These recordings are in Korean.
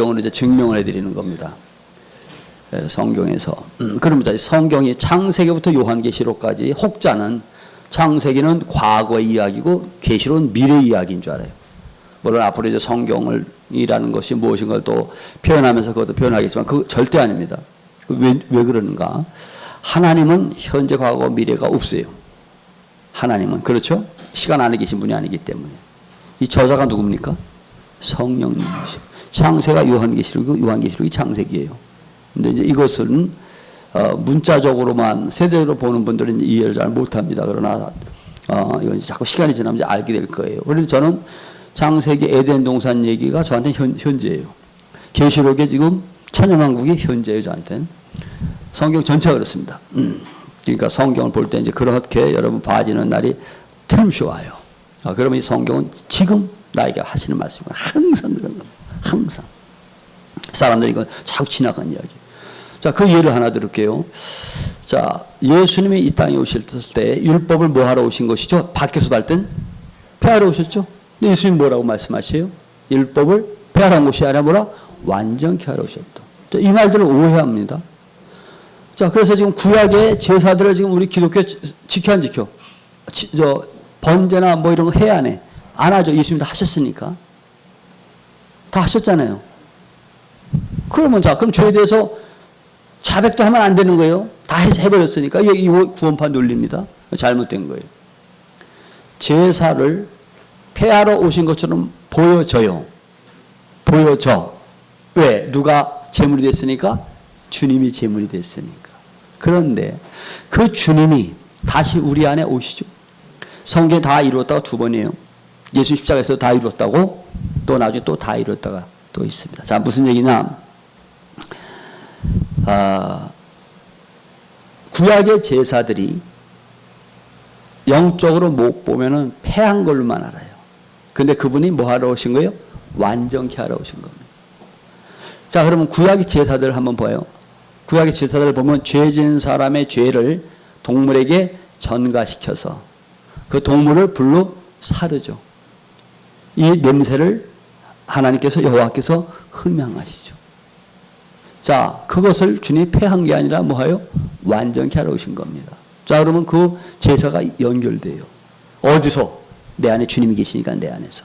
경우는 이제 증명을 해드리는 겁니다. 성경에서. 그러면 성경이 창세기부터 요한계시록까지 혹자는 창세기는 과거의 이야기고 계시록은 미래 이야기인 줄 알아요. 물론 앞으로 이제 성경이라는 것이 무엇인 걸 또 표현하면서 그것도 표현하겠지만 그 절대 아닙니다. 왜 그러는가? 하나님은 현재, 과거, 미래가 없어요. 하나님은. 그렇죠? 시간 안에 계신 분이 아니기 때문에. 이 저자가 누굽니까? 성령님이시죠. 창세가 요한계시록이고 요한계시록이 창세기예요. 근데 이제 이것은 문자적으로만 세대로 보는 분들은 이해를 잘 못합니다. 그러나 이건 자꾸 시간이 지나면 이제 알게 될 거예요. 그래서 저는 창세기 에덴 동산 얘기가 저한테 현재예요. 계시록에 지금 천연왕국이 현재예요. 저한테는. 성경 전체가 그렇습니다. 그러니까 성경을 볼 때 이제 그렇게 여러분 봐지는 날이 틈시 와요. 그러면 이 성경은 지금 나에게 하시는 말씀이 항상 그런 겁니다. 항상. 사람들이 이거 자꾸 지나간 이야기. 자, 그 예를 하나 들을게요. 자, 예수님이 이 땅에 오실 때 율법을 뭐 하러 오신 것이죠? 밖에서 볼 땐 폐하러 오셨죠? 근데 예수님 뭐라고 말씀하세요? 율법을 폐하러 온 것이 아니라 뭐라? 완전케 하러 오셨다. 이 말들을 오해합니다. 자, 그래서 지금 구약의 제사들을 지금 우리 기독교 지켜 안 지켜? 번제나 뭐 이런 거 해야 안 해? 안 하죠. 예수님 다 하셨으니까. 다 하셨잖아요. 그러면 그럼 죄에 대해서 자백도 하면 안 되는 거예요. 다 해버렸으니까. 이게 구원파 논리입니다. 잘못된 거예요. 제사를 폐하러 오신 것처럼 보여져요. 보여져. 왜? 누가 제물이 됐으니까? 주님이 제물이 됐으니까. 그런데 그 주님이 다시 우리 안에 오시죠. 성경에 다 이루었다가 두 번이에요. 예수 십자가에서 다 이루었다고 또 나중에 또 다 이루었다가 또 있습니다. 자, 무슨 얘기냐? 구약의 제사들이 영적으로 못 보면은 패한 걸로만 알아요. 근데 그분이 뭐 하러 오신 거예요? 완전케 하러 오신 겁니다. 자, 그러면 구약의 제사들 한번 봐요. 구약의 제사들을 보면 죄 지은 사람의 죄를 동물에게 전가시켜서 그 동물을 불로 사르죠. 이 냄새를 하나님께서 여호와께서 흠양하시죠. 자, 그것을 주님이 폐한 게 아니라 뭐예요? 완전케 하러 오신 겁니다. 자, 그러면 그 제사가 연결돼요. 어디서? 내 안에 주님이 계시니까 내 안에서.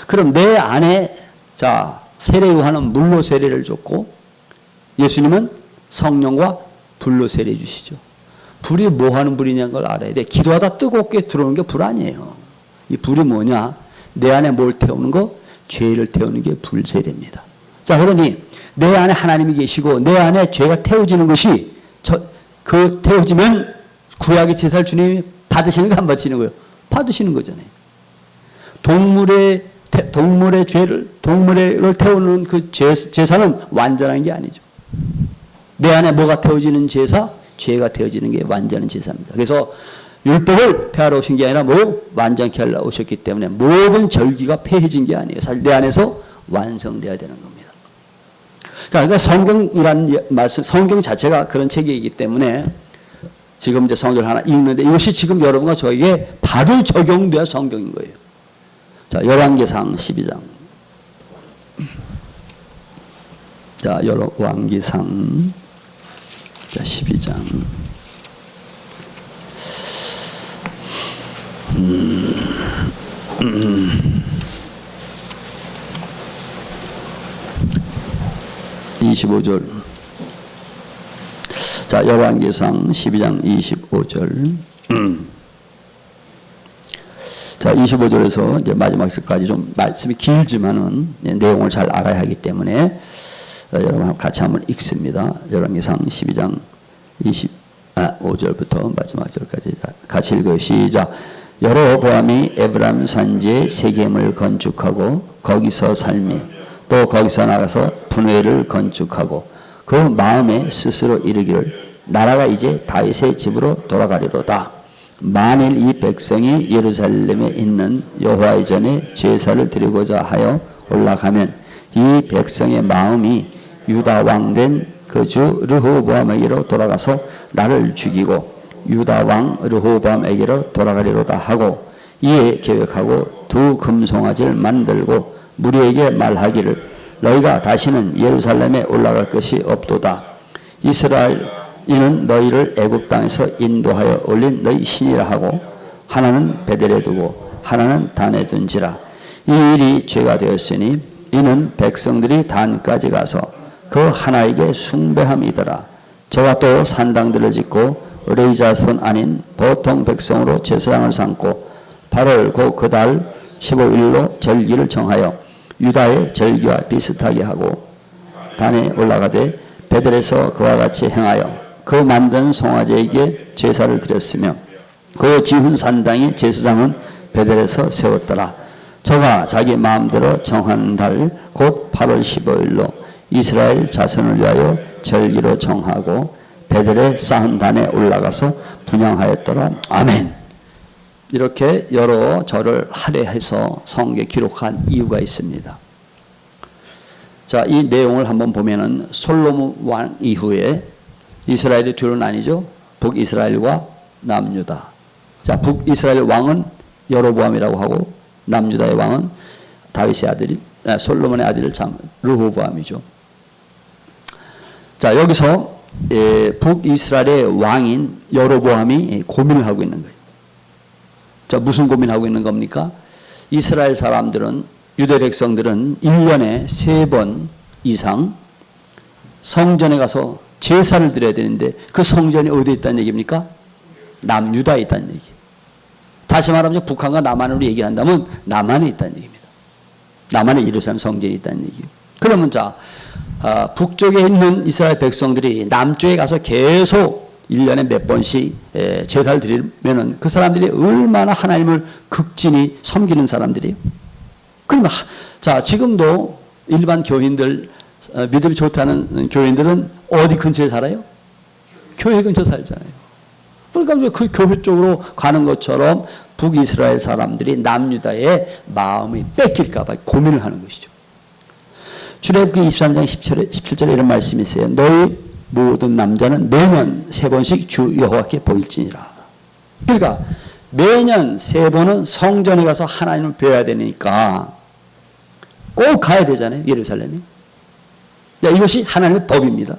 그럼 내 안에 자, 세례 요한은 물로 세례를 줬고 예수님은 성령과 불로 세례 주시죠. 불이 뭐 하는 불이냐는 걸 알아야 돼. 기도하다 뜨겁게 들어오는 게 불 아니에요. 이 불이 뭐냐? 내 안에 뭘 태우는 거? 죄를 태우는 게 불세례입니다. 자, 그러니 내 안에 하나님이 계시고 내 안에 죄가 태워지는 것이 그 태워지면 구약의 제사를 주님이 받으시는 거 안 받으시는 거예요? 받으시는 거잖아요. 동물의 죄를 태우는 그 제사는 완전한 게 아니죠. 내 안에 뭐가 태워지는 제사? 죄가 태워지는 게 완전한 제사입니다. 그래서 율법을 폐하러 오신 게 아니라 뭐 완전케 하러 오셨기 때문에 모든 절기가 폐해진 게 아니에요. 사실 내 안에서 완성돼야 되는 겁니다. 그러니까 성경이라는 말씀, 성경 자체가 그런 책이기 때문에 지금 이제 성경을 하나 읽는데 이것이 지금 여러분과 저에게 바로 적용돼야 성경인 거예요. 자, 열왕기상 12장. 자, 열왕기상 12장. 25절. 자, 열왕기상 12장 25절. 자, 25절에서 이제 마지막 절까지 좀 말씀이 길지만은 내용을 잘 알아야 하기 때문에 여러분 같이 한번 읽습니다. 열왕기상 12장 25절부터 마지막 절까지 같이 읽어요. 시작. 여로보암이 에브라임 산지에 세겜을 건축하고 거기서 살며 또 거기서 나가서 분회를 건축하고 그 마음에 스스로 이르기를 나라가 이제 다윗의 집으로 돌아가리로다. 만일 이 백성이 예루살렘에 있는 여호와의 전에 제사를 드리고자 하여 올라가면 이 백성의 마음이 유다 왕 된 그 주 르호보암에게로 돌아가서 나를 죽이고 유다 왕 르호보암에게로 돌아가리로다 하고 이에 계획하고 두 금송아지를 만들고 무리에게 말하기를 너희가 다시는 예루살렘에 올라갈 것이 없도다. 이스라엘 이는 너희를 애굽 땅에서 인도하여 올린 너희 신이라 하고 하나는 베델에 두고 하나는 단에 둔지라. 이 일이 죄가 되었으니 이는 백성들이 단까지 가서 그 하나에게 숭배함이더라. 저가 또 산당들을 짓고 의뢰의 자손 아닌 보통 백성으로 제사장을 삼고 8월 곧 그 달 15일로 절기를 정하여 유다의 절기와 비슷하게 하고 단에 올라가되 베델에서 그와 같이 행하여 그 만든 송아지에게 제사를 드렸으며 그 지훈 산당의 제사장은 베델에서 세웠더라. 저가 자기 마음대로 정한 달 곧 8월 15일로 이스라엘 자손을 위하여 절기로 정하고 베델의 쌓은 단에 올라가서 분향하였더라. 아멘. 이렇게 여러 절을 할애해서 성경에 기록한 이유가 있습니다. 자, 이 내용을 한번 보면은 솔로몬 왕 이후에 이스라엘이 둘은 아니죠. 북이스라엘과 남유다. 자, 북이스라엘 왕은 여로보암이라고 하고 남유다의 왕은 다윗의 아들이 솔로몬의 아들 르호보암이죠. 자, 여기서 북이스라엘의 왕인 여로보암이 고민을 하고 있는 거예요. 자, 무슨 고민하고 있는 겁니까? 이스라엘 사람들은, 유대 백성들은 1년에 3번 이상 성전에 가서 제사를 드려야 되는데 그 성전이 어디에 있다는 얘기입니까? 남유다에 있다는 얘기. 다시 말하면 북한과 남한으로 얘기한다면 남한에 있다는 얘기입니다. 남한에 예루살렘 성전이 있다는 얘기예요. 그러면 자, 북쪽에 있는 이스라엘 백성들이 남쪽에 가서 계속 1년에 몇 번씩 제사를 드리면은 그 사람들이 얼마나 하나님을 극진히 섬기는 사람들이에요. 그러면 자, 지금도 일반 교인들, 믿음이 좋다는 교인들은 어디 근처에 살아요? 교회 근처 살잖아요. 그러니까 그 교회 쪽으로 가는 것처럼 북이스라엘 사람들이 남유다의 마음이 뺏길까 봐 고민을 하는 것이죠. 출애굽기 23장 17절에 이런 말씀이 있어요. 너희 모든 남자는 매년 3번씩 주 여호와께 보일지니라. 그러니까 매년 3번은 성전에 가서 하나님을 뵈야 되니까 꼭 가야 되잖아요. 예루살렘에. 이것이 하나님의 법입니다.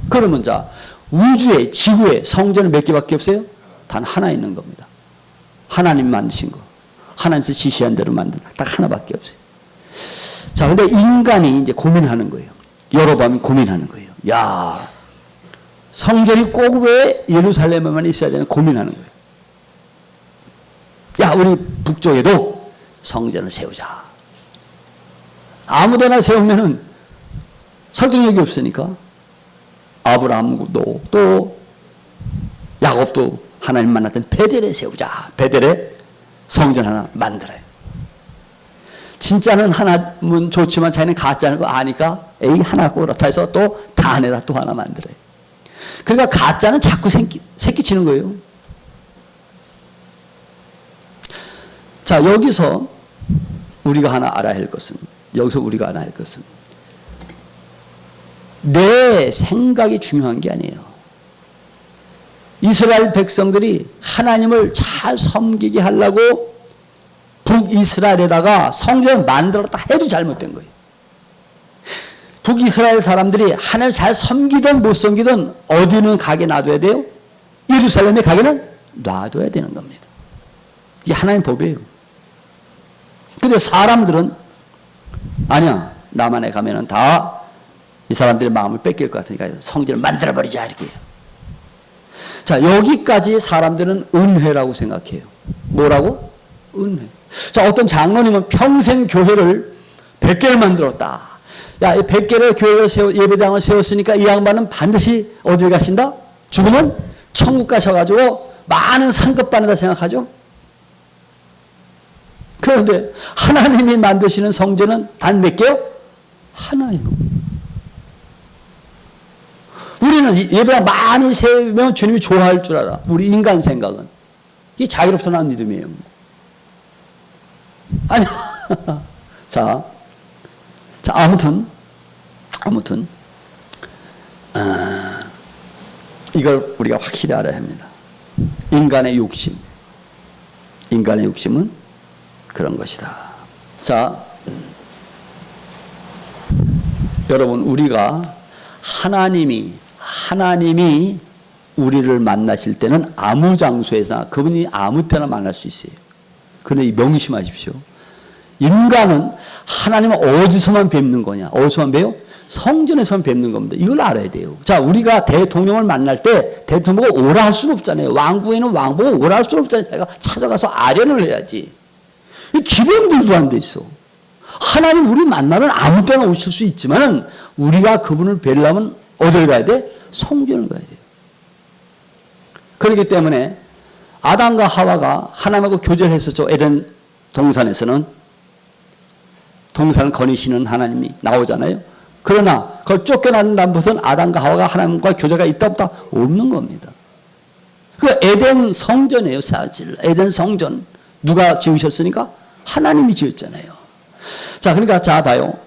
그러면 자, 우주에, 지구에 성전은 몇 개밖에 없어요? 단 하나 있는 겁니다. 하나님 만드신 거. 하나님께서 지시한 대로 만든 딱 하나밖에 없어요. 자, 근데 인간이 이제 고민하는 거예요. 여로보암이 고민하는 거예요. 야, 성전이 꼭 왜 예루살렘에만 있어야 되나 고민하는 거예요. 야, 우리 북쪽에도 성전을 세우자. 아무데나 세우면은 설득력이 없으니까 아브라함도 또 야곱도 하나님 만났던 베델에 세우자. 베델에 성전 하나 만들어요. 진짜는 하나면 좋지만 자기는 가짜는 거 아니까 에이 하나 그렇다 해서 또 단에다 또 하나 만들어요. 그러니까 가짜는 자꾸 새끼치는 거예요. 자, 여기서 우리가 하나 알아야 할 것은, 내 생각이 중요한 게 아니에요. 이스라엘 백성들이 하나님을 잘 섬기게 하려고 북이스라엘에다가 성전을 만들었다 해도 잘못된 거예요. 북이스라엘 사람들이 하나님을 잘 섬기든 못 섬기든 어디는 가게 놔둬야 돼요? 예루살렘에 가게는 놔둬야 되는 겁니다. 이게 하나님 법이에요. 근데 사람들은 아니야, 남한에 가면은 다 이 사람들의 마음을 뺏길 것 같으니까 성전을 만들어버리자 이렇게 해요. 자, 여기까지 사람들은 은혜라고 생각해요. 뭐라고? 은혜. 자, 어떤 장로님은 평생 교회를 100개를 만들었다. 야, 이 100개를 교회를 예배당을 세웠으니까 이 양반은 반드시 어딜 가신다? 죽으면 천국 가셔가지고 많은 상급 받는다 생각하죠? 그런데 하나님이 만드시는 성전은 단 몇 개요? 하나예요. 우리는 예배당 많이 세우면 주님이 좋아할 줄 알아. 우리 인간 생각은. 이게 자기로부터 나온 믿음이에요. 아니, 자, 아무튼, 이걸 우리가 확실히 알아야 합니다. 인간의 욕심은 그런 것이다. 자, 여러분, 우리가 하나님이 우리를 만나실 때는 아무 장소에서나 그분이 아무 때나 만날 수 있어요. 그런데 명심하십시오. 인간은 하나님은 어디서만 뵙는 거냐? 어디서만 뵈요? 성전에서만 뵙는 겁니다. 이걸 알아야 돼요. 자, 우리가 대통령을 만날 때 대통령 보고 오라 할 수는 없잖아요. 왕궁에는 왕 보고 오라 할 수는 없잖아요. 제가 찾아가서 아련을 해야지. 기병들도 안 돼 있어. 하나님 우리 만나면 아무 때나 오실 수 있지만 우리가 그분을 뵈려면 어디를 가야 돼? 성전을 가야 돼요. 그렇기 때문에 아담과 하와가 하나님하고 교제를 했었죠. 에덴 동산에서는. 동산을 거니시는 하나님이 나오잖아요. 그러나 그걸 쫓겨나는 것은 아담과 하와가 하나님과 교제가 있다 없다? 없는 겁니다. 그 에덴 성전이에요. 사실 에덴 성전 누가 지으셨으니까? 하나님이 지었잖아요. 자, 그러니까 자 봐요.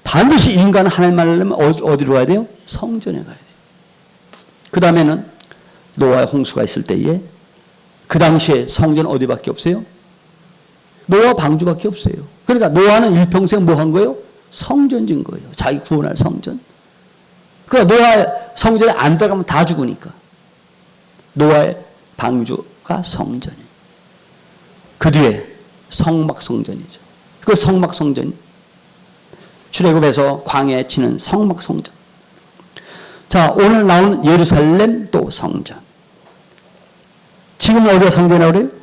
반드시 인간은 하나님을 만나려면 어디로 가야 돼요? 성전에 가야 돼요. 그 다음에는 노아의 홍수가 있을 때에 그 당시에 성전은 어디밖에 없어요? 노아 방주밖에 없어요. 그러니까 노아는 일평생 뭐 한 거예요? 성전 진 거예요. 자기 구원할 성전. 그러니까 노아의 성전에 안 들어가면 다 죽으니까. 노아의 방주가 성전이에요. 그 뒤에 성막성전이죠. 그 성막성전. 출애굽에서 광야에 치는 성막성전. 자, 오늘 나온 예루살렘 또 성전. 지금 어디가 성전이라고 그래요?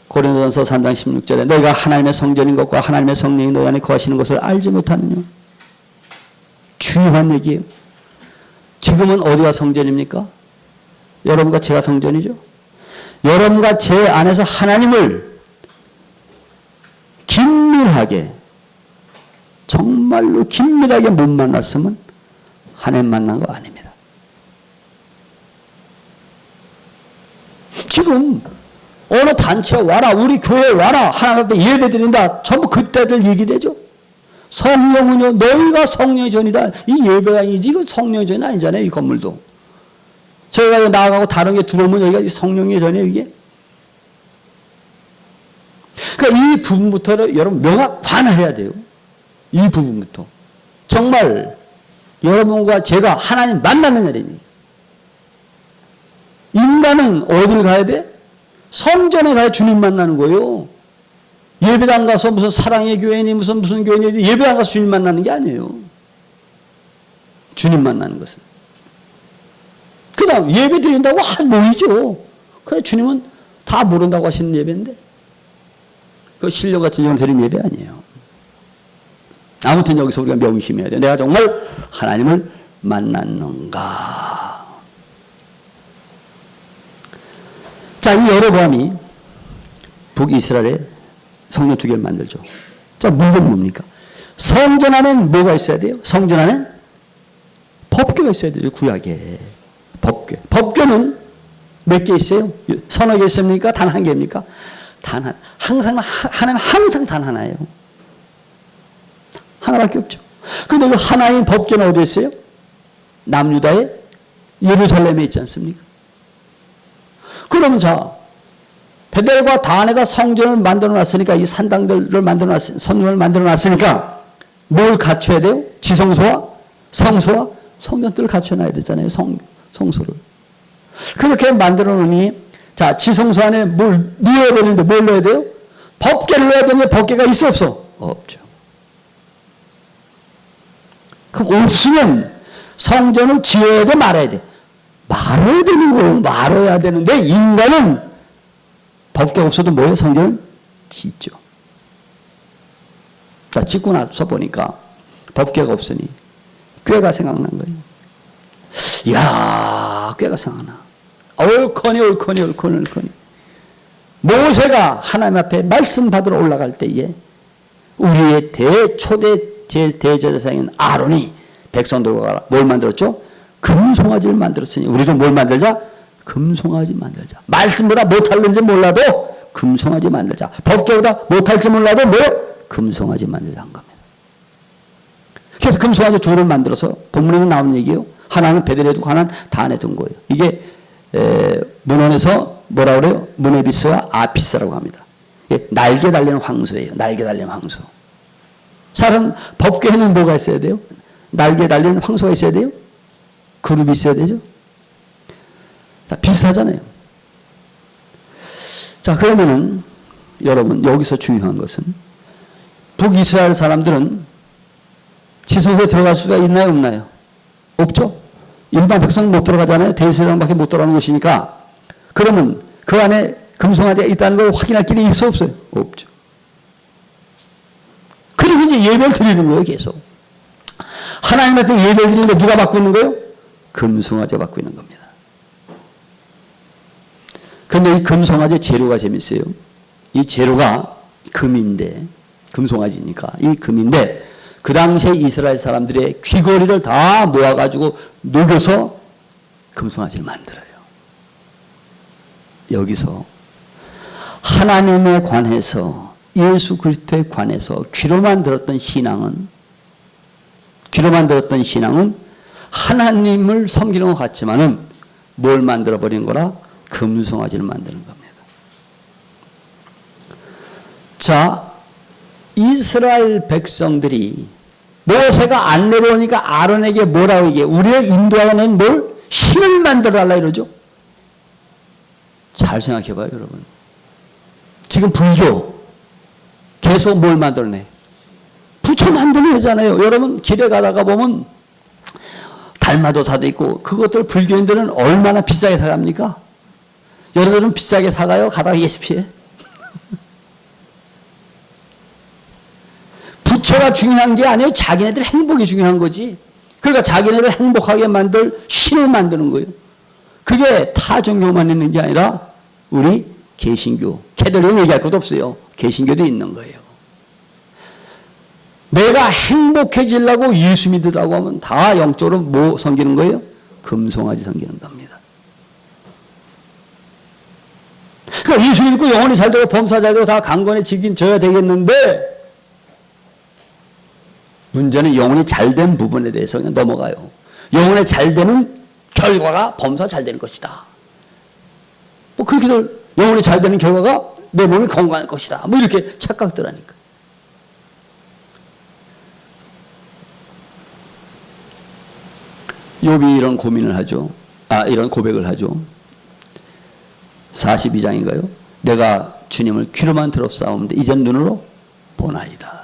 고린도전서 3장 16절에 너희가 하나님의 성전인 것과 하나님의 성령이 너희 안에 거하시는 것을 알지 못하느냐. 중요한 얘기예요. 지금은 어디가 성전입니까? 여러분과 제가 성전이죠. 여러분과 제 안에서 하나님을 긴밀하게, 정말로 긴밀하게 못 만났으면 하나님 만난 거 아닙니다. 지금 어느 단체 와라, 우리 교회 와라, 하나님 앞에 예배 드린다. 전부 그때들 얘기를 해줘. 성령은요, 너희가 성령의 전이다. 이 예배가 아니지, 이거 성령의 전이 아니잖아요, 이 건물도. 저희가 나가고 다른 게 들어오면 여기가 성령의 전이에요, 이게. 그러니까 이 부분부터 여러분 명확관해야 돼요. 이 부분부터. 정말 여러분과 제가 하나님 만나는 날이니. 인간은 어디를 가야 돼? 성전에 가야 주님 만나는 거예요. 예배당 가서 무슨 사랑의 교회니 무슨 교회니 예배당 가서 주님 만나는 게 아니에요. 주님 만나는 것은. 그 다음 예배 드린다고 모이죠. 그래 주님은 다 모른다고 하시는 예배인데 그 신령 같은 경우는 드린 예배 아니에요. 아무튼 여기서 우리가 명심해야 돼요. 내가 정말 하나님을 만났는가. 자, 이 여로보암이 북이스라엘에 성전 2개를 만들죠. 자, 문제는 뭡니까? 성전 안에는 뭐가 있어야 돼요? 성전 안에는 법궤가 있어야 돼요. 구약에. 법궤. 법궤는 몇 개 있어요? 서너 개 있습니까? 단 한 개입니까? 단 하나. 하나님 항상 단 하나예요. 하나밖에 없죠. 근데 그 하나인 법궤는 어디에 있어요? 남유다의 예루살렘에 있지 않습니까? 그러면 자, 베델과 단에다 성전을 만들어 놨으니까 이 산당들을 만들어 놨으니까 성전을 만들어 놨으니까 뭘 갖춰야 돼요? 지성소와 성소와 성전들을 갖춰놔야 되잖아요. 성소를. 그렇게 만들어 놓으니 자, 지성소 안에 뭘 넣어야 되는데 뭘 넣어야 돼요? 법궤를 넣어야 되는데 법궤가 있어 없어? 없죠. 그럼 없으면 성전을 지어야 돼 말아야 돼? 말아야 되는 거예요. 말아야 되는데 인간은 법궤가 없어도 뭐예요? 성전을 짓죠. 자, 짓고 나서 보니까 법궤가 없으니 꾀가 생각난 거예요. 이야, 꾀가 생각나. 옳거니. 모세가 하나님 앞에 말씀 받으러 올라갈 때에 우리의 초대 대제사장인 아론이 백성들과 뭘 만들었죠? 금송아지를 만들었으니 우리도 뭘 만들자? 금송아지 만들자. 말씀보다 못할는지 몰라도 금송아지 만들자. 법궤보다 못할지 몰라도 뭐요? 금송아지 만들자 한 겁니다. 그래서 금송아지 2를 만들어서 본문에는 나오는 얘기예요. 하나는 베델에 두고 하나는 단에 둔 거예요. 이게 문헌에서 뭐라고 그래요? 무네비스와 아피스라고 합니다. 날개 달리는 황소예요. 날개 달리는 황소. 사람 법궤에는 뭐가 있어야 돼요? 날개 달리는 황소가 있어야 돼요? 그룹이 있어야 되죠? 다 비슷하잖아요. 자, 그러면은 여러분 여기서 중요한 것은 북이스라엘 사람들은 지성소에 들어갈 수가 있나요, 없나요? 없죠? 일반 백성은 못 들어가잖아요. 대제사장밖에 못 들어가는 곳이니까. 그러면 그 안에 금송아지가 있다는 걸 확인할 길이 있어 없어요? 없죠. 그리고 이제 예배를 드리는 거예요, 계속. 하나님한테 예배를 드리는데 누가 받고 있는 거예요? 금송아지가 받고 있는 겁니다. 그런데 이 금송아지 재료가 재밌어요. 이 재료가 금인데, 금송아지니까 이 금인데 그 당시에 이스라엘 사람들의 귀걸이를 다 모아가지고 녹여서 금송아지를 만들어요. 여기서 하나님에 관해서 예수 그리스도에 관해서 귀로만 들었던 신앙은 하나님을 섬기는 것 같지만은 뭘 만들어버린 거라? 금송아지를 만드는 겁니다. 자, 이스라엘 백성들이 모세가 안 내려오니까 아론에게 뭐라고 얘기해? 우리를 인도하는 뭘? 신을 만들어달라 이러죠. 잘 생각해봐요, 여러분. 지금 불교 계속 뭘 만들어내? 부처 만들어내잖아요. 여러분 길에 가다가 보면 달마도사도 있고 그것들 불교인들은 얼마나 비싸게 사갑니까? 여러분들은 비싸게 사가요? 가다가 예수 피해? 부처가 중요한 게 아니에요. 자기네들 행복이 중요한 거지. 그러니까 자기네들 행복하게 만들 신을 만드는 거예요. 그게 타 종교만 있는 게 아니라 우리 개신교, 캐톨릭은 얘기할 것도 없어요. 개신교도 있는 거예요. 내가 행복해지려고 예수 믿으라고 하면 다 영적으로 뭐 섬기는 거예요? 금송아지 섬기는 겁니다. 그러니까 예수 믿고 영혼이 잘 되고 범사 잘 되고 다 강건해지긴 져야 되겠는데 문제는 영혼이 잘 된 부분에 대해서 그냥 넘어가요. 영혼이 잘 되는 결과가 범사 잘 되는 것이다. 뭐 그렇게들 영혼이 잘 되는 결과가 내 몸이 건강할 것이다. 뭐 이렇게 착각들 하니까. 욥이 이런 고민을 하죠. 이런 고백을 하죠. 42장인가요? 내가 주님을 귀로만 들었사오는데 이젠 눈으로 보나이다.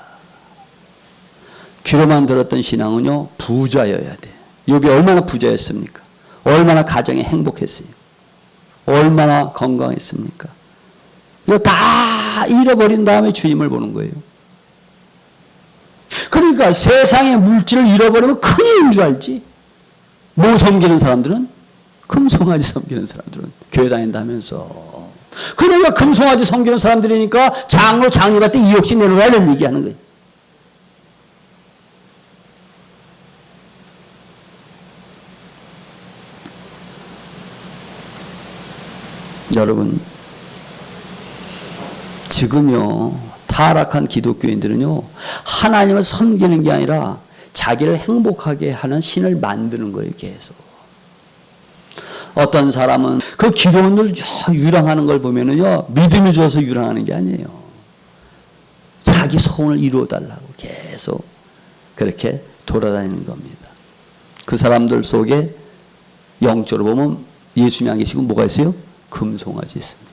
귀로만 들었던 신앙은요, 부자여야 돼. 욥이 얼마나 부자였습니까? 얼마나 가정이 행복했어요. 얼마나 건강했습니까? 이거 다 잃어버린 다음에 주님을 보는 거예요. 그러니까 세상의 물질을 잃어버리면 큰일인 줄 알지. 뭐 섬기는 사람들은? 금송아지 섬기는 사람들은 교회 다닌다면서. 그러니까 금송아지 섬기는 사람들이니까 장로 장립할 때 2억씩 내놓으라 이런 얘기하는 거예요. 여러분, 지금요 타락한 기독교인들은요 하나님을 섬기는 게 아니라 자기를 행복하게 하는 신을 만드는 거예요. 계속. 어떤 사람은 그 기도원들 유랑하는 걸 보면은요 믿음이 좋아서 유랑하는 게 아니에요. 자기 소원을 이루어달라고 계속 그렇게 돌아다니는 겁니다. 그 사람들 속에 영적으로 보면 예수님이 안 계시고 뭐가 있어요? 금송아지 있습니다.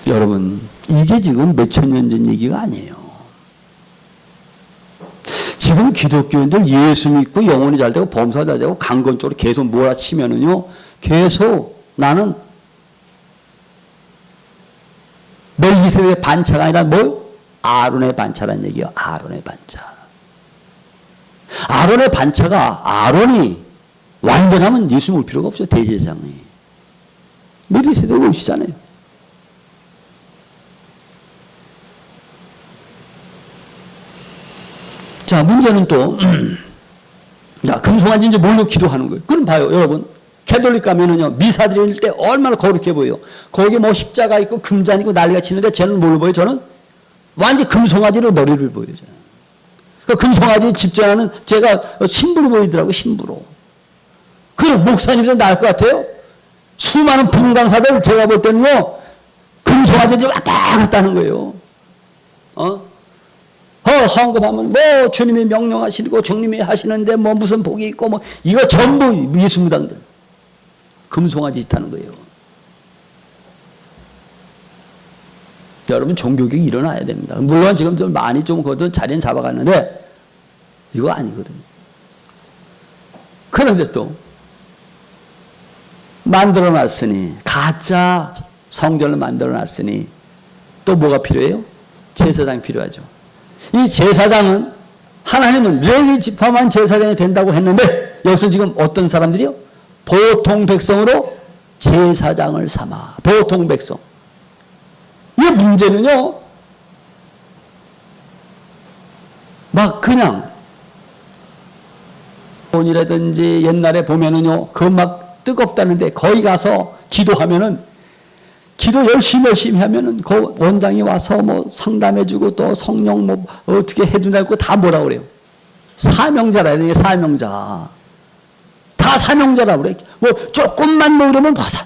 여러분, 이게 지금 몇천 년 전 얘기가 아니에요. 지금 기독교인들 예수 믿고 영혼이 잘 되고 범사 잘 되고 강건 쪽으로 계속 몰아치면은요, 계속 나는 멜기세덱의 반차가 아니라 뭐? 아론의 반차라는 얘기예요. 아론의 반차. 아론의 반차가 아론이 완전하면 예수 올 필요가 없어요. 대제사장이. 멜기세덱 오시잖아요. 자, 문제는 또 금송아지인지 뭘로 기도하는 거예요. 그럼 봐요, 여러분. 캐톨릭 가면은요 미사 드릴 때 얼마나 거룩해 보여요. 거기 뭐 십자가 있고 금잔 있고 난리가 치는데 쟤는 뭘로 보여요? 저는 완전 금송아지로 머리를 보여요. 그 금송아지 집전하는 제가 신부로 보이더라고. 신부로. 그럼 목사님도 나을 것 같아요. 수많은 분강사들 제가 볼 때는요 금송아지들이 왔다 갔다 하는 거예요. 헌금하면 뭐 주님이 명령하시고 주님이 하시는데 뭐 무슨 복이 있고 뭐 이거 전부 예수무당들 금송아지 짓 하는 거예요. 여러분 종교개혁이 일어나야 됩니다. 물론 지금 좀 많이 좀 그것도 자리는 잡아갔는데 이거 아니거든요. 그런데 또 만들어놨으니 가짜 성전을 만들어놨으니 또 뭐가 필요해요? 제사장이 필요하죠. 이 제사장은 하나님은 레위 지파만 제사장이 된다고 했는데 여기서 지금 어떤 사람들이요? 보통 백성으로 제사장을 삼아. 보통 백성. 이 문제는요, 막 그냥 돈이라든지 옛날에 보면은요, 그 막 뜨겁다는데 거기 가서 기도하면은 기도 열심히 하면은 그 원장이 와서 뭐 상담해주고 또 성령 뭐 어떻게 해준다고 다 뭐라 그래요? 사명자라 그래요. 사명자. 다 사명자라 그래. 뭐 조금만 뭐 이러면 벗어.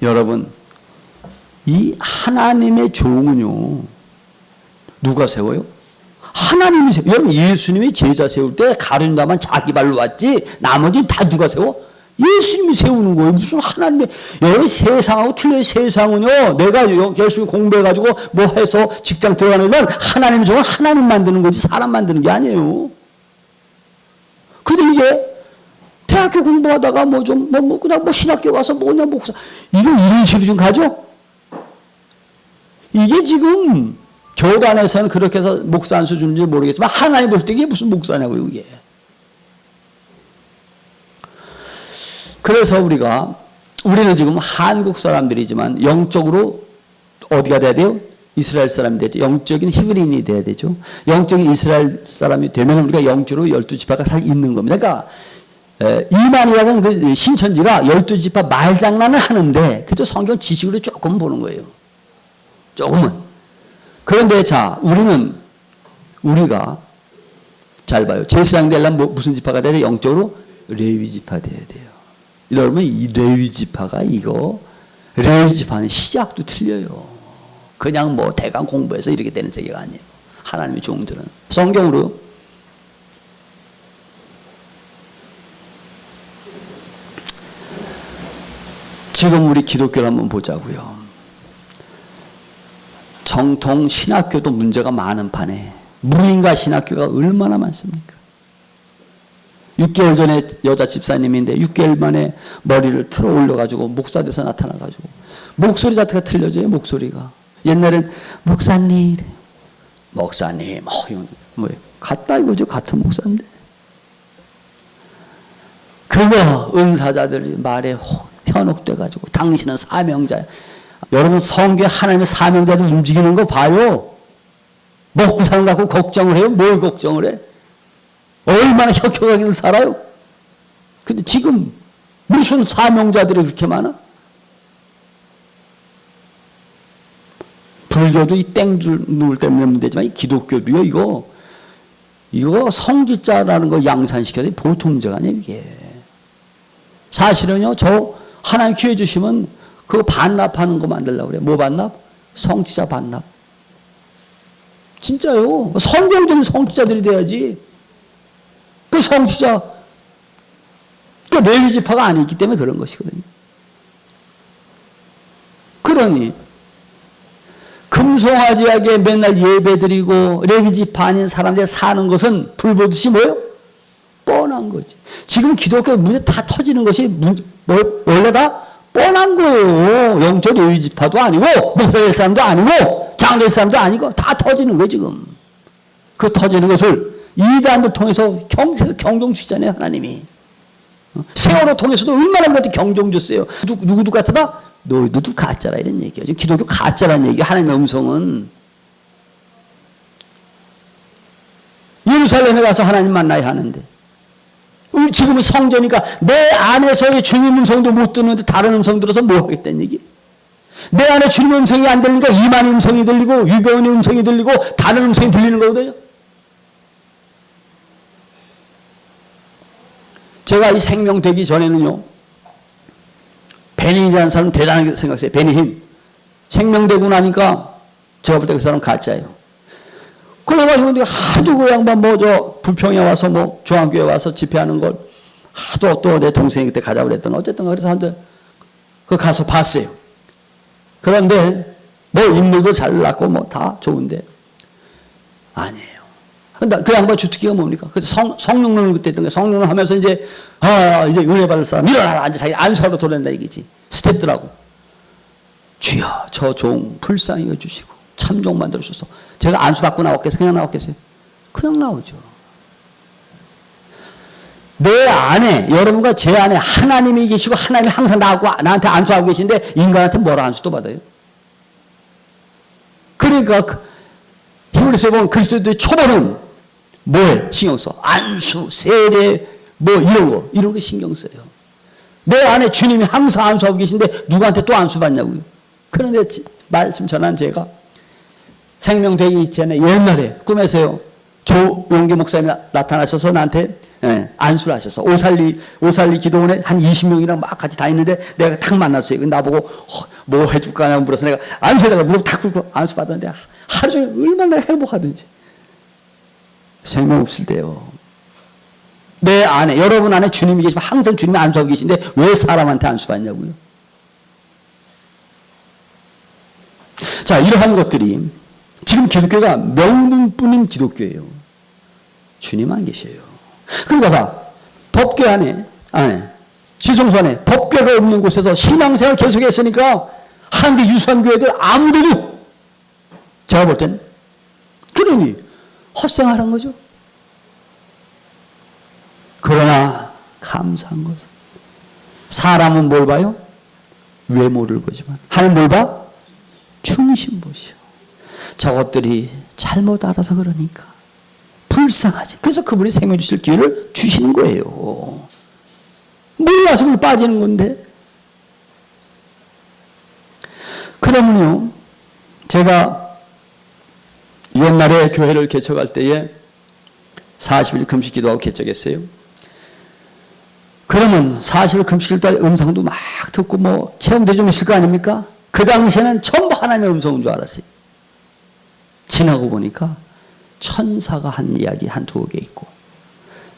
여러분, 이 하나님의 종은요, 누가 세워요? 하나님이 세워요. 여러분, 예수님이 제자 세울 때 가룟유다만 자기 발로 왔지 나머지는 다 누가 세워? 예수님이 세우는 거예요. 무슨 하나님의, 여러분 세상하고 틀려요. 세상은요, 내가 열심히 공부해가지고 뭐 해서 직장 들어가는 건 하나님의 종은 하나님 만드는 거지 사람 만드는 게 아니에요. 근데 이게 대학교 공부하다가 그냥 뭐 신학교 가서 뭐냐 목사, 이거 이런 식으로 좀 가죠? 이게 지금 교단에서는 그렇게 해서 목사 안수 주는지 모르겠지만 하나님 볼 때 이게 무슨 목사냐고요, 이게. 그래서 우리는 지금 한국 사람들이지만 영적으로 어디가 돼야 돼요? 이스라엘 사람이 되죠. 영적인 히브리인이 돼야 되죠. 영적인 이스라엘 사람이 되면 우리가 영적으로 12지파가 다 있는 겁니다. 그러니까 이만희라는 그 신천지가 12지파 말장난을 하는데 그래도 성경 지식으로 조금 보는 거예요. 조금은. 그런데 자, 우리가 잘 봐요. 제사장 되려면 무슨 지파가 돼야 돼요? 영적으로 레위 지파 돼야 돼요. 여러분, 이 레위 지파가 레위 지파는 시작도 틀려요. 그냥 뭐 대강 공부해서 이렇게 되는 세계가 아니에요. 하나님의 종들은. 성경으로 지금 우리 기독교를 한번 보자고요. 정통 신학교도 문제가 많은 판에 무인가 신학교가 얼마나 많습니까? 6개월 전에 여자 집사님인데 6개월 만에 머리를 틀어 올려가지고 목사 돼서 나타나가지고 목소리 자체가 틀려져요. 목소리가. 옛날엔 목사님 뭐 같다 이거죠. 같은 목사인데. 그거 은사자들이 말에 현혹돼가지고 당신은 사명자야. 여러분 성경에 하나님의 사명자들 움직이는 거 봐요. 먹고 사는 거 갖고 걱정을 해요? 뭘 걱정을 해? 얼마나 혁혁하게 살아요? 근데 지금 무슨 사명자들이 그렇게 많아? 불교도 이 땡줄 때문에 문제지만 이 기독교도요, 이거 성직자라는 거 양산시켜야 돼. 보통 문제가 아니에요, 이게. 사실은요, 저 하나님 기회 주시면 그거 반납하는 거 만들려고 그래. 뭐 반납? 성직자 반납. 진짜요. 성경적인 성직자들이 돼야지. 그 성직자, 그 레위 지파가 아니기 때문에 그런 것이거든요. 그러니 금송아지에게 맨날 예배드리고 레위 지파 아닌 사람들이 사는 것은 불보듯이 뭐예요? 뻔한 거지. 지금 기독교 문제 다 터지는 것이 원래 다 뻔한 거예요. 영적 레위 지파도 아니고 목사 될 사람도 아니고 장 될 사람도 아니고 다 터지는 거예요, 지금. 그 터지는 것을 이단들 통해서 경종 주잖아요, 하나님이. 세월호 통해서도 얼마나 그렇게 경종 줬어요. 누구 같다? 너희들도 가짜라 이런 얘기예요. 기독교 가짜라는 얘기예요. 하나님의 음성은. 예루살렘에 가서 하나님 만나야 하는데 지금은 성전이니까 내 안에서의 주님 음성도 못 듣는데 다른 음성 들어서 뭐 하겠다는 얘기? 내 안에 주님 음성이 안 들리니까 이만희 음성이 들리고 유병원의 음성이 들리고 다른 음성이 들리는 거거든요. 제가 이 생명 되기 전에는요, 베니힌이라는 사람 대단하게 생각했어요. 베니힌. 생명 되고 나니까 제가 볼 때 그 사람 가짜예요. 그래가지고 내가 하도 그 양반 불평에 와서 중앙교회 와서 집회하는 걸 하도 또 내 동생이 그때 가자고 그랬던가 어쨌든 그래서 한데 그 가서 봤어요. 그런데 인물도 잘났고 다 좋은데 아니에요. 근데 그 양반 주특기가 뭡니까? 그래서 성령론을 그때 했던 거예요. 성령론 하면서 이제 이제 은혜 받을 사람 일어나라 이제 자기 안수하러 돌아낸다 이거지. 스텝들하고 주여 저 종 불쌍히 여주시고 참종 만들어 주소서. 제가 안수 받고 나왔겠어요? 그냥 나왔겠어요? 그냥 나오죠. 내 안에 여러분과 제 안에 하나님이 계시고 하나님이 항상 나한테 안수하고 계신데 인간한테 뭐라 안수도 받아요? 그러니까 히브리서에 보면 그리스도의 초보는 뭐에 신경 써? 안수, 세례 이런 거 신경 써요. 내 안에 주님이 항상 안수하고 계신데 누구한테 또 안수 받냐고요. 그런데 말씀 전한 제가 생명되기 전에 옛날에 꿈에서요. 조용기 목사님이 나타나셔서 나한테 안수를 하셔서 오살리 기도원에 한 20명이랑 막 같이 다니는데 내가 탁 만났어요. 나보고 뭐 해줄까 하냐고 물어서 내가 안수에다가 무릎 탁 꿇고 안수 받았는데 하루 종일 얼마나 행복하든지. 생명 없을 때요. 내 안에 여러분 안에 주님이 계시면 항상 주님이 안수하고 계신데 왜 사람한테 안수 받냐고요. 자, 이러한 것들이 지금 기독교가 명분뿐인 기독교예요. 주님 안 계셔요. 그러니까 법궤 안에 지성소 안에 법궤가 없는 곳에서 신앙생활 계속했으니까 한국 유수한교회들 아무데도 제가 볼 땐 그러니 헛생활한 거죠. 그러나 감사한 것은 사람은 뭘 봐요? 외모를 보지만 하나님 뭘 봐? 중심 보시오. 저것들이 잘못 알아서 그러니까 불쌍하지. 그래서 그분이 생명 주실 기회를 주시는 거예요. 몰라서 그걸 빠지는 건데. 그러면요, 제가 옛날에 교회를 개척할 때에 40일 금식 기도하고 개척했어요. 그러면 40일 금식 기도 할 음성도 막 듣고 체험도 좀 있을 거 아닙니까? 그 당시에는 전부 하나님의 음성인 줄 알았어요. 지나고 보니까 천사가 한 이야기 한 두어 개 있고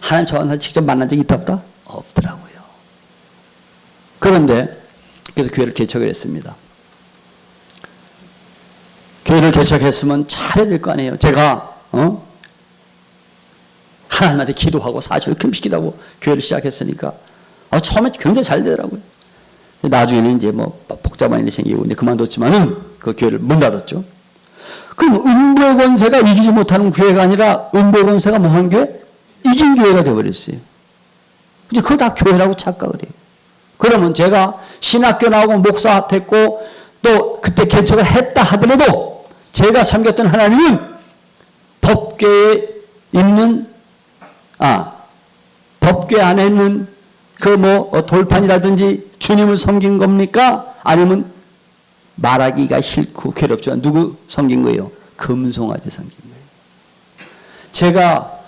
하나님 저한테 직접 만난 적이 있다 없다? 없더라고요. 그런데 그래서 교회를 개척을 했습니다. 교회를 개척했으면 잘해야 될 거 아니에요. 제가 하나님한테 기도하고 40일 금식 기도하고 교회를 시작했으니까 처음에 굉장히 잘 되더라고요. 나중에는 이제 복잡한 일이 생기고 이제 그만뒀지만은 그 교회를 문 닫았죠. 그럼 음보의 권세가 이기지 못하는 교회가 아니라 음보의 권세가 뭐한 교회? 이긴 교회가 되어버렸어요. 이제 그거 다 교회라고 착각을 해요. 그러면 제가 신학교 나오고 목사 됐고 또 그때 개척을 했다 하더라도 제가 섬겼던 하나님은 법궤에 있는 법궤 안에 있는 그 돌판이라든지 주님을 섬긴 겁니까? 아니면 말하기가 싫고 괴롭지만 누구 섬긴 거예요? 금송아지 섬긴 거예요. 제가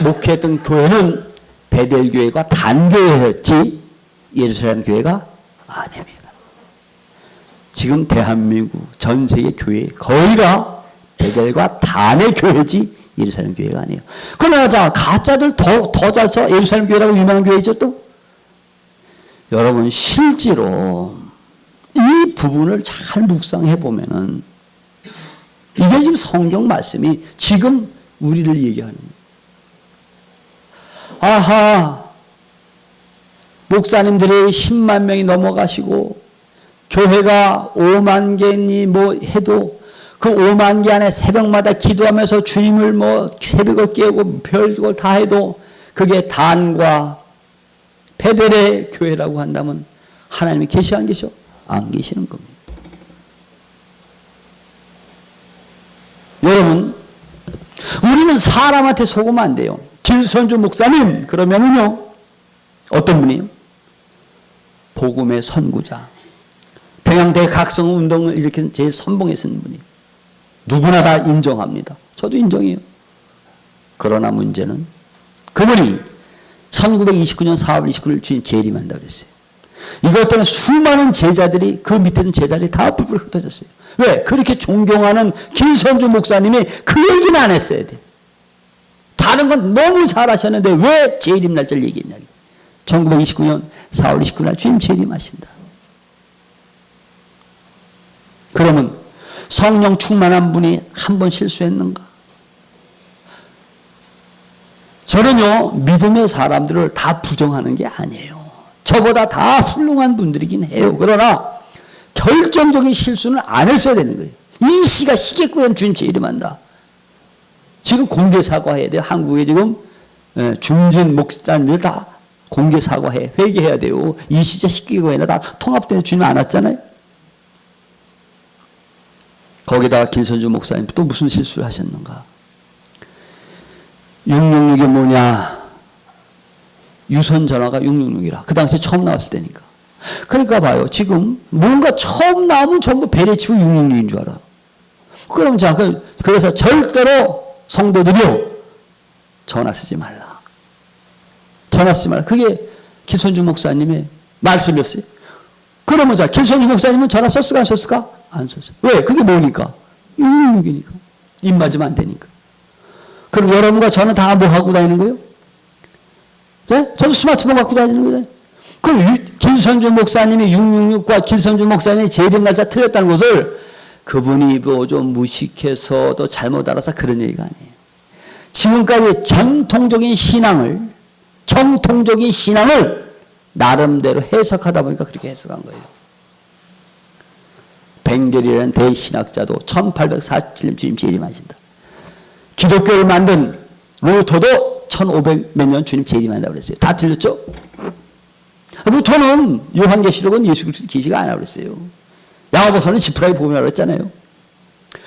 목회했던 교회는 베델교회가 단교회였지 예루살렘 교회가 아닙니다. 지금 대한민국 전 세계 교회 거의가 베델과 단의 교회지 예루살렘 교회가 아니에요. 그러나 가짜들 더 잘 써 예루살렘 교회라고 유명한 교회죠 또. 여러분 실제로 이 부분을 잘 묵상해 보면은 이게 지금 성경 말씀이 지금 우리를 얘기하는 거예요. 아하, 목사님들이 10만 명이 넘어가시고 교회가 5만 개니 해도 그 5만 개 안에 새벽마다 기도하면서 주님을 새벽을 깨우고 별걸 다 해도 그게 단과 베델의 교회라고 한다면 하나님이 계시 안 계셔? 안 계시는 겁니다. 여러분, 우리는 사람한테 속으면 안 돼요. 길선주 목사님 그러면은요 어떤 분이에요? 복음의 선구자, 평양대 각성 운동을 이렇게 제일 선봉했던 분이에요. 누구나 다 인정합니다. 저도 인정해요. 그러나 문제는 그분이 1929년 4월 29일 주님 재림한다고 그랬어요. 이것 때문에 수많은 제자들이 그 밑에 있는 제자들이 다 불불 흩어졌어요. 왜? 그렇게 존경하는 김선주 목사님이 그 얘기는 안 했어야 돼. 다른 건 너무 잘하셨는데 왜 재림 날짜를 얘기했냐. 1929년 4월 29일 주님 재림하신다. 그러면 성령 충만한 분이 한 번 실수했는가? 저는요, 믿음의 사람들을 다 부정하는 게 아니에요. 저보다 다 훌륭한 분들이긴 해요. 그러나 결정적인 실수는 안 했어야 되는 거예요. 이 시가 시겠구나 주님 재림한다. 지금 공개 사과해야 돼요. 한국에 지금 중진 목사님들 다 공개 사과해. 회개해야 돼요. 이 시자 시기고에나 다 통합되는 주님 안 왔잖아요. 거기다가 김선주 목사님 또 무슨 실수를 하셨는가? 666이 뭐냐? 유선 전화가 666이라. 그 당시에 처음 나왔을 때니까. 그러니까 봐요. 지금 뭔가 처음 나오면 전부 배려치고 666인 줄 알아. 그럼 자, 그래서 절대로 성도들이요, 전화 쓰지 말라. 전화 쓰지 말라. 그게 김선주 목사님의 말씀이었어요. 그러면 자, 김선주 목사님은 전화 썼을까 안 썼을까? 안 썼어요. 왜? 그게 뭐니까? 666이니까. 입 맞으면 안 되니까. 그럼 여러분과 저는 다 뭐 하고 다니는 거예요? 네? 저도 스마트폰 갖고 다니는 거예요. 그럼 김선주 목사님이 666과 김선주 목사님이 재림 날짜 틀렸다는 것을 그분이 뭐 좀 무식해서 또 잘못 알아서 그런 얘기가 아니에요. 지금까지 정통적인 신앙을 나름대로 해석하다 보니까 그렇게 해석한 거예요. 벵겔이라는 대신학자도 1847년 주님 재림하신다. 기독교를 만든 루터도 1500 몇 년 주님 재림한다고 그랬어요. 다 틀렸죠? 루터는 요한계시록은 예수 그리스도 계시가 아니라고 그랬어요. 야고보서는 지푸라기 복음이라고 그랬잖아요.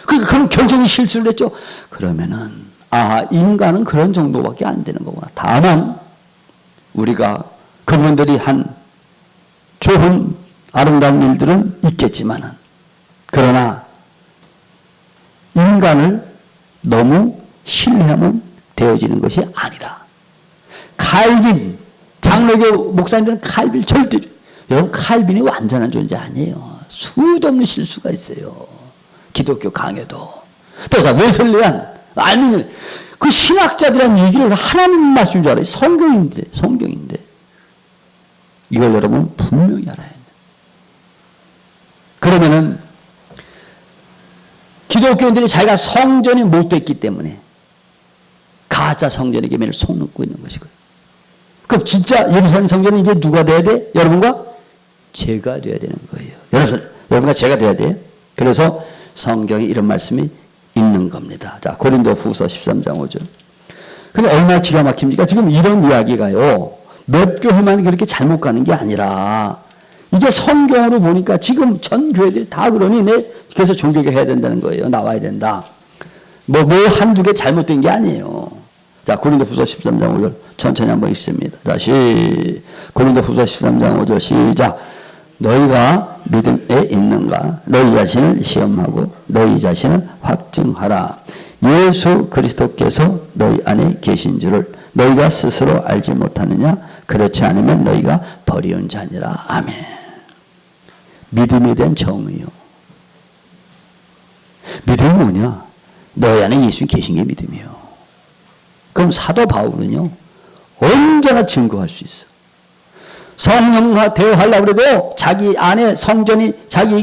그럼 결정이 실수를 했죠. 그러면은 인간은 그런 정도밖에 안 되는 거구나. 다만 우리가 그분들이 한 좋은 아름다운 일들은 있겠지만은, 그러나 인간을 너무 신뢰하면 되어지는 것이 아니라, 칼빈 장로교 목사님들은 칼빈 절대, 여러분 칼빈이 완전한 존재 아니에요. 수도 없는 실수가 있어요. 기독교 강요도. 또 웨슬리안, 알미늄, 그 신학자들한 얘기를 하나님 말씀인 줄 알아요. 성경인데. 이걸 여러분 분명히 알아야 합니다. 그러면은 기독교인들이 자기가 성전이 못 됐기 때문에 가짜 성전의 계명을 속놓고 있는 것이고요. 그럼 진짜 예루살렘 성전은 이제 누가 돼야 돼? 여러분과 제가 돼야 되는 거예요. 여러분과 제가 돼야 돼요. 그래서 성경에 이런 말씀이 있는 겁니다. 자, 고린도후서 13장 5절. 근데 얼마나 기가 막힙니까? 지금 이런 이야기가요, 몇 교회만 그렇게 잘못 가는 게 아니라, 이게 성경으로 보니까 지금 전 교회들이 다 그러니 그래서 종교개 해야 된다는 거예요. 나와야 된다. 뭐 한두 개 잘못된 게 아니에요. 자, 고린도후서 13장 5절 천천히 한번 읽습니다. 다시 고린도후서 13장 5절 시작. 너희가 믿음에 있는가? 너희 자신을 시험하고 너희 자신을 확증하라. 예수 그리스도께서 너희 안에 계신 줄을 너희가 스스로 알지 못하느냐? 그렇지 않으면 너희가 버리운 자니라. 아멘. 믿음에 대한 정의요. 믿음이 뭐냐? 너희 안에 예수님 계신 게 믿음이에요. 그럼 사도 바울은요, 언제나 증거할 수 있어. 성령과 대화하려고 해도 자기 안에 성전이, 자기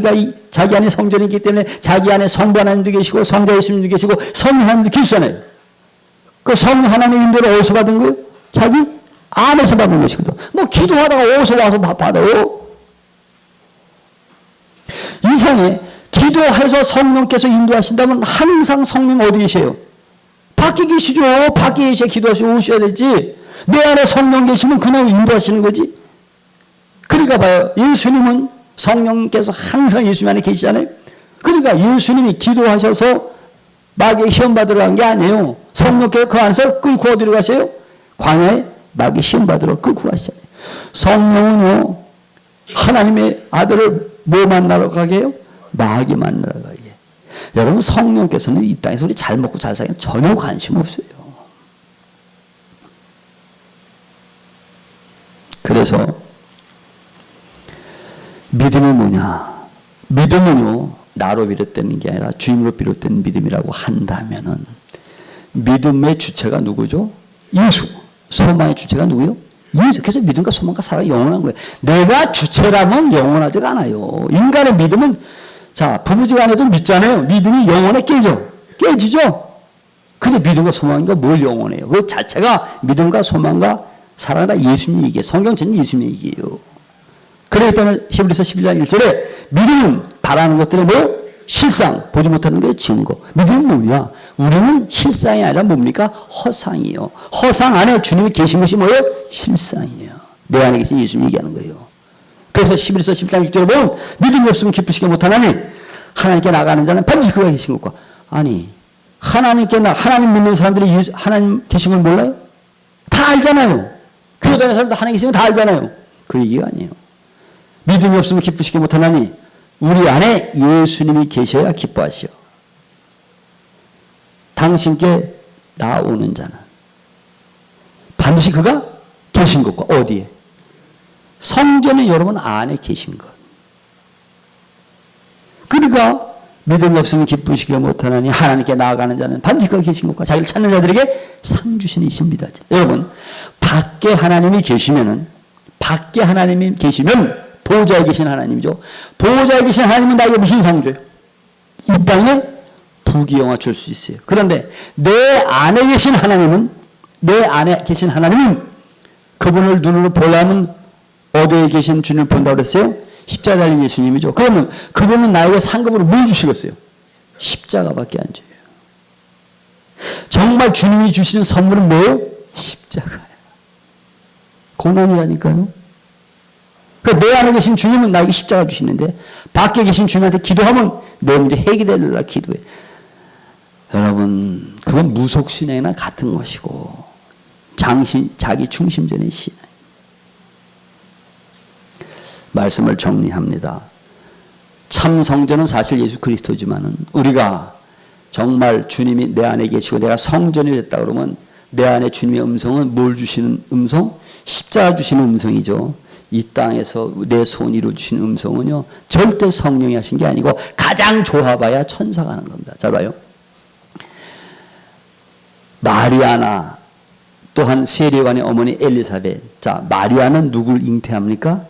안에 성전이 있기 때문에 자기 안에 성부 하나님도 계시고 성자 예수님도 계시고 성령 하나님도 계시잖아요. 그 성령 하나님의 인도를 어디서 받은 거예요? 자기 안에서 받은 것이거든. 뭐 기도하다가 어디서 와서 받아요? 이상해. 기도해서 성령께서 인도하신다면 항상 성령 어디 계세요? 밖에 계시죠. 밖에 계셔야 기도하시고 오셔야 되지. 내 안에 성령 계시면 그냥 인도하시는 거지. 그러니까 봐요. 예수님은 성령께서 항상 예수님 안에 계시잖아요. 그러니까 예수님이 기도하셔서 마귀의 시험 받으러 간 게 아니에요. 성령께서 그 안에서 끌고 어디로 가세요? 광야에 마귀의 시험 받으러 끌고 가시잖아요. 성령은요, 하나님의 아들을 뭐 만나러 가게 해요? 마귀 만나러 가게. 여러분, 성령께서는 이 땅에서 우리 잘 먹고 잘 사기는 전혀 관심 없어요. 그래서 믿음이 뭐냐? 믿음은요, 나로 비롯되는 게 아니라 주님으로 비롯된 믿음이라고 한다면은 믿음의 주체가 누구죠? 예수. 소망의 주체가 누구요? 예수. 그래서 믿음과 소망과 사랑이 영원한 거예요. 내가 주체라면 영원하지가 않아요. 인간의 믿음은, 자, 부부지간에도 믿잖아요. 믿음이 영원에 깨지죠? 근데 믿음과 소망인가 뭘 영원해요? 그 자체가 믿음과 소망과 사랑은 다 예수님 얘기예요. 성경 전체 예수님 얘기예요. 그렇기 때문에 히브리서 11장 1절에 믿음은 바라는 것들의 뭐? 실상, 보지 못하는 게 증거. 믿음은 뭐냐? 우리는 실상이 아니라 뭡니까? 허상이요. 허상 안에 주님이 계신 것이 뭐예요? 실상이에요. 내 안에 계신 예수님 얘기하는 거예요. 그래서 히브리서 11장 1절에 보면 믿음이 없으면 기쁘시게 못하나니 하나님께 나가는 자는 반드시 그가 계신 것과, 아니 하나님 믿는 사람들이 하나님 계신 걸 몰라요? 다 알잖아요. 교회 다니는 사람도 하나님 계신 거 다 알잖아요. 그 얘기가 아니에요. 믿음이 없으면 기쁘시게 못하나니 우리 안에 예수님이 계셔야 기뻐하시오. 당신께 나오는 자는 반드시 그가 계신 것과, 어디에? 성전에 여러분 안에 계신 것. 그러니까 믿음이 없으면 기쁘시게 못하나니 하나님께 나아가는 자는 반드시 그가 계신 것과 자기를 찾는 자들에게 상 주시는 이십니다. 여러분, 밖에 하나님이 계시면 보호자에 계신 하나님이죠. 보호자에 계신 하나님은 나에게 무슨 상 줘요? 이 땅에 부귀영화 줄 수 있어요. 그런데 내 안에 계신 하나님은 그분을 눈으로 보려면 어디에 계신 주님을 본다고 그랬어요? 십자가 달린 예수님이죠. 그러면 그분은 나에게 상급으로 뭘 주시겠어요? 십자가밖에 안 줘요. 정말 주님이 주시는 선물은 뭐예요? 십자가예요. 고난이라니까요. 그러니까 내 안에 계신 주님은 나에게 십자가 주시는데 밖에 계신 주님한테 기도하면 내 문제 해결해달라 기도해. 여러분, 그건 무속신앙이나 같은 것이고 자기 중심전의 신앙. 말씀을 정리합니다. 참 성전은 사실 예수 그리스도지만은 우리가 정말 주님이 내 안에 계시고 내가 성전이 됐다 그러면 내 안에 주님의 음성은 뭘 주시는 음성? 십자가 주시는 음성이죠. 이 땅에서 내 손 이루어주시는 음성은요, 절대 성령이 하신 게 아니고 가장 좋아봐야 천사가 하는 겁니다. 잘 봐요. 마리아나 또한 세례관의 어머니 엘리사벳. 자, 마리아는 누굴 잉태합니까?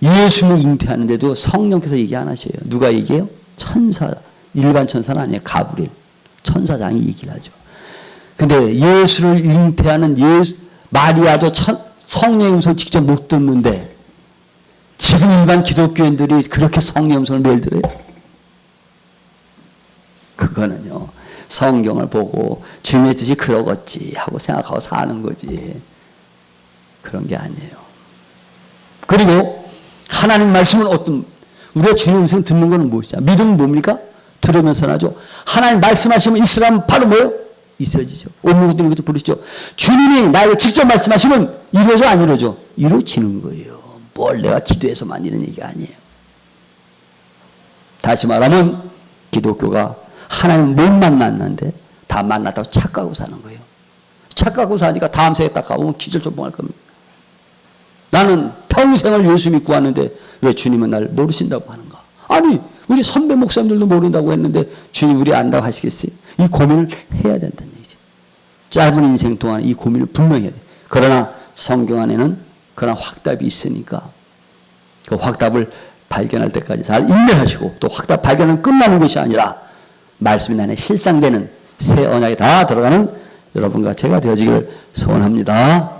예수를 잉태하는데도 성령께서 얘기 안 하셔요. 누가 얘기해요? 천사. 일반 천사는 아니에요. 가브리엘. 천사장이 얘기를 하죠. 근데 예수를 잉태하는 마리아도 성령의 음성을 직접 못 듣는데 지금 일반 기독교인들이 그렇게 성령의 음성을 매일 들어요? 그거는요, 성경을 보고 주님의 뜻이 그러겠지 하고 생각하고 사는 거지 그런 게 아니에요. 그리고 하나님 말씀은 우리가 주님 음성 듣는 거는 무엇이냐? 믿음은 뭡니까? 들으면서 나죠. 하나님 말씀하시면 있으라면 바로 뭐예요? 있어지죠. 오므로도 이것도 부르시죠. 주님이 나에게 직접 말씀하시면 이루어져 안 이루어져? 이루어지는 거예요. 뭘 내가 기도해서만 이런 얘기가 아니에요. 다시 말하면 기독교가 하나님 못 만났는데 다 만났다고 착각하고 사는 거예요. 착각하고 사니까 다음 세에 딱 가보면 기절초봉할 겁니다. 나는 평생을 예수 믿고 왔는데 왜 주님은 나를 모르신다고 하는가? 아니, 우리 선배 목사님들도 모른다고 했는데 주님 우리 안다고 하시겠어요? 이 고민을 해야 된다는 얘기죠. 짧은 인생 동안 이 고민을 분명히 해야 돼요. 그러나 성경 안에는 그런 확답이 있으니까 그 확답을 발견할 때까지 잘 인내하시고, 또 확답 발견은 끝나는 것이 아니라 말씀이 안에 실상되는 새 언약에 다 들어가는 여러분과 제가 되어지기를 소원합니다.